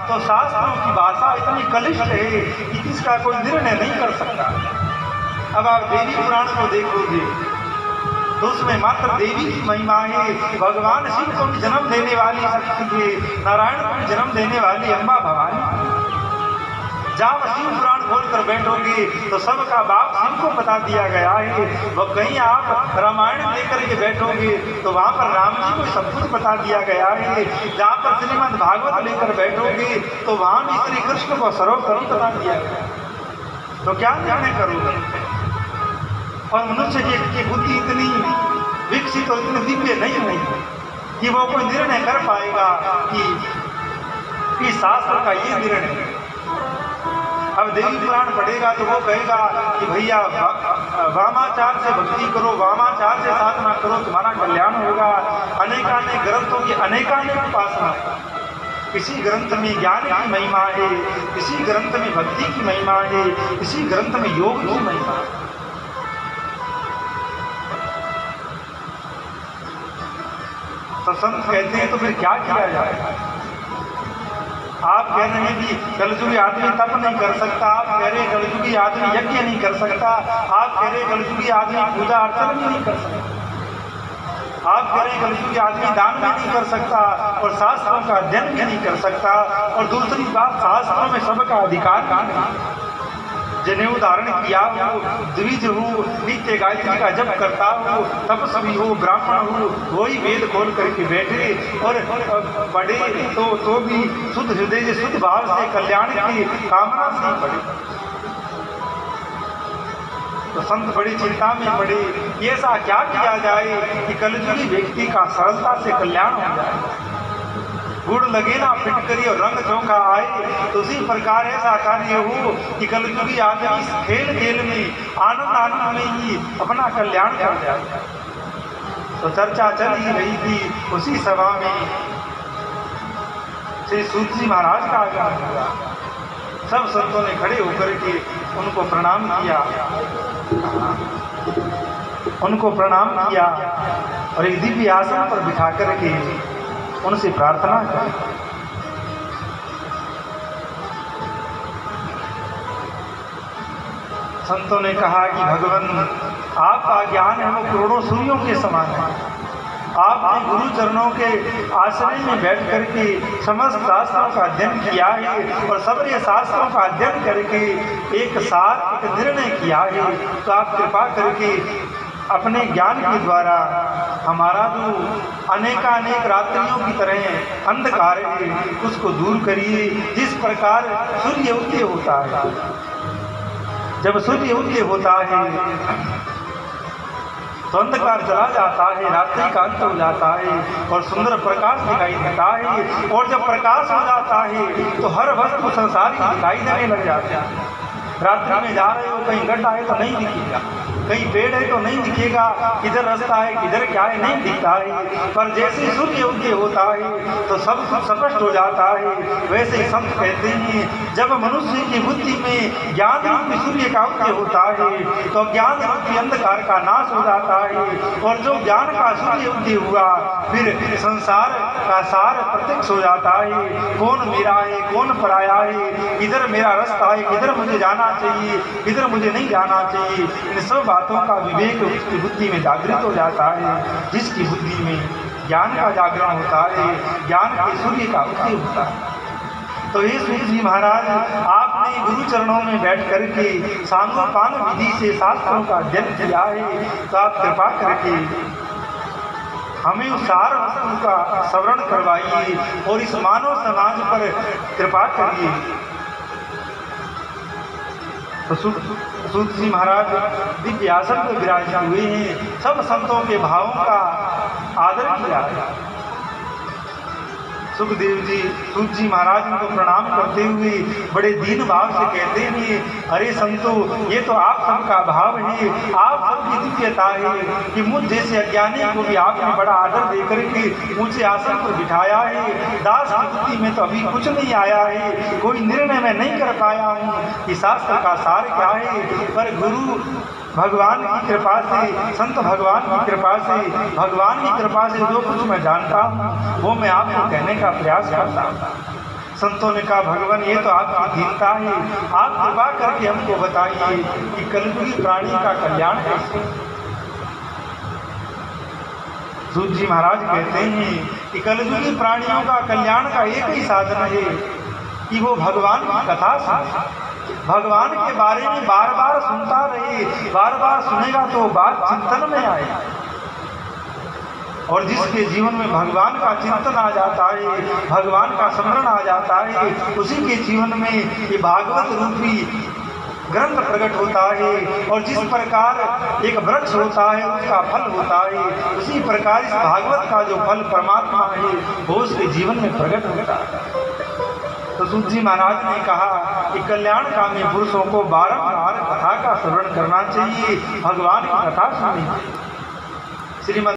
तो शास्त्रों की भाषा इतनी कलिष्ठ है कि किसका कोई निर्णय नहीं कर सकता। अब आप देवी पुराण को देखोगे तो उसमें मात्र देवी की महिमा है। भगवान शिव को भी जन्म देने वाली शक्ति है, नारायण को भी जन्म देने वाली अम्बा भवानी। जहाँ शिव पुराण खोलकर बैठोगे तो सबका बाप शिव को बता दिया गया है। वह कहीं आप रामायण लेकर के बैठोगे तो वहाँ पर राम जी को सब कुछ बता दिया गया है। जहाँ पर श्रीमद् भागवत लेकर बैठोगे तो वहाँ भी श्री कृष्ण को सर्वोपरि बता दिया गया। तो क्या निर्णय करोगे? और मनुष्य की बुद्धि इतनी विकसित और इतनी दिव्य नहीं हुई कि वो कोई निर्णय कर पाएगा कि शास्त्र का ये निर्णय। अब देवी पुराण पढ़ेगा तो वो कहेगा कि भैया वामाचार से भक्ति करो, वामाचार से साधना करो, तुम्हारा कल्याण होगा। अनेकानेक ग्रंथों की अनेकानेक उपासना, किसी ग्रंथ में ज्ञान की महिमा है, किसी ग्रंथ में भक्ति की महिमा है, किसी ग्रंथ में योग की महिमा है। तो संत कहते हैं तो फिर क्या किया जाए? आप कह रहे हैं कि कलयुगी आदमी तप नहीं कर सकता, आप कह रहे हैं कलयुगी आदमी यज्ञ नहीं कर सकता, आप कह रहे हैं कलयुगी आदमी पूजा अर्चना भी नहीं कर सकता, आप कह रहे हैं कलयुगी आदमी दान भी नहीं कर सकता और शास्त्रों का अध्ययन भी नहीं कर सकता। और दूसरी बात, शास्त्रों में सबका अधिकार नहीं। जिन्हें उदाहरण किया हो, द्विज हो, नित्य गायत्री का जप करता हो, तपस्वी हो, ब्राह्मण हो, वही वेद खोल करके बैठे और पढ़े तो भी शुद्ध हृदय से, शुद्ध भाव से, कल्याण की कामना से पढ़े। तो संत बड़ी चिंता में पड़े, ऐसा क्या किया जाए कि कलयुगी व्यक्ति का सरलता से कल्याण हो जाए। गुड़ लगे ना फिटकरी और रंग चौंका आए, तो उसी प्रकार ऐसा कार्य हो कि कलयुगी आदमी खेल खेल में, आनंद आनंद में ही अपना कल्याण कर जाए। तो चर्चा चल ही रही थी उसी सभा में श्री सूत जी महाराज का आगमन हुआ। सब संतों ने खड़े होकर के उनको प्रणाम किया, उनको प्रणाम किया और एक दिव्य आसन पर बिठा करके उनसे प्रार्थना करें। संतों ने कहा कि भगवान, आपका ज्ञान है वो करोड़ों सूर्यों के समान है। आपने गुरु चरणों के आश्रय में बैठ करके समस्त शास्त्रों का अध्ययन किया है और सबरे शास्त्रों का अध्ययन करके एक साथ एक निर्णय किया है। तो आप कृपा करके अपने ज्ञान के द्वारा हमारा जो अनेकानेक रात्रियों की तरह अंधकार है उसको दूर करिए। जिस प्रकार सूर्य उदय होता है, जब सूर्य उदय होता है तो अंधकार चला जाता है, रात्रि का अंत हो जाता है और सुंदर प्रकाश दिखाई देता है। और जब प्रकाश हो जाता है तो हर वस्तु संसारी दिखाई देने लग जाता है। रात्रि में जा रहे हो, कहीं गड्ढा है तो नहीं दिखेगा, कहीं पेड़ है तो नहीं दिखेगा, किधर रास्ता है किधर क्या है नहीं दिखता है। पर जैसे सूर्य उदय होता है तो सब स्पष्ट हो जाता है। वैसे ही संत कहते हैं, जब मनुष्य की बुद्धि में ज्ञान रूपी सूर्य का उदय होता है तो ज्ञान रूपी अंधकार का नाश हो जाता है। और जो ज्ञान का सूर्य उदय हुआ फिर संसार का सार प्रत्यक्ष हो जाता है। कौन मेरा है कौन पराया है, किधर मेरा रास्ता है, किधर मुझे जाना चाहिए, किधर मुझे नहीं जाना चाहिए, इन सब बातों का विवेक उसकी बुद्धि में जागृत हो जाता है। जिसकी बुद्धि में ज्ञान का जागरण होता है, ज्ञान के सूर्य का उदय होता है। तो ये सूत जी महाराज, आपने गुरु चरणों में बैठ करके सांगोपांग विधि से शास्त्रों का अध्ययन किया है। तो आप कृपा करके हमें उस सार वस्तु का स्मरण करवाइए और इस मानव समाज पर कृपा करिए। तो सूत जी महाराज दिव्य आसन पर विराजित हुए हैं। सब संतों के भावों का आदर किया। सुखदेव जी सूत जी महाराज को प्रणाम करते हुए बड़े दीन भाव से कहते हैं, अरे संतो, ये तो आप सबका भाव है, आप सबकी दिव्यता है कि मुझ जैसे अज्ञानी को भी आपने बड़ा आदर देकर के मुझे आसन पर बिठाया है। दास की बुद्धि में तो अभी कुछ नहीं आया है, कोई निर्णय मैं नहीं कर पाया हूँ कि शास्त्र का सार क्या है। पर गुरु भगवान की कृपा से, संत भगवान की कृपा से, भगवान की कृपा से जो कुछ मैं जानता हूँ वो मैं आपको कहने का प्रयास करता हूँ। संतों ने कहा भगवान ये तो आपकी दीनता है, आप कृपा करके हमको बताइए कि कलयुगी प्राणी का कल्याण कैसे। सूत जी महाराज कहते हैं कि कलयुगी प्राणियों का कल्याण का एक ही साधन है कि वो भगवान की कथा सुने, भगवान के बारे में बार बार सुनता रहे। बार बार सुनेगा तो बात चिंतन में आए, और जिसके जीवन में भगवान का चिंतन आ जाता है, भगवान का स्मरण आ जाता है, उसी के जीवन में ये भागवत रूपी ग्रंथ प्रकट होता है। और जिस प्रकार एक वृक्ष होता है उसका फल होता है, उसी प्रकार इस भागवत का जो फल परमात्मा है वो उसके जीवन में प्रकट होता है। तो सूत जी महाराज ने कहा कि कल्याणकामी पुरुषों को बारंबार कथा का श्रवण करना चाहिए, भगवान की कथा सुननी चाहिए। श्रीमद्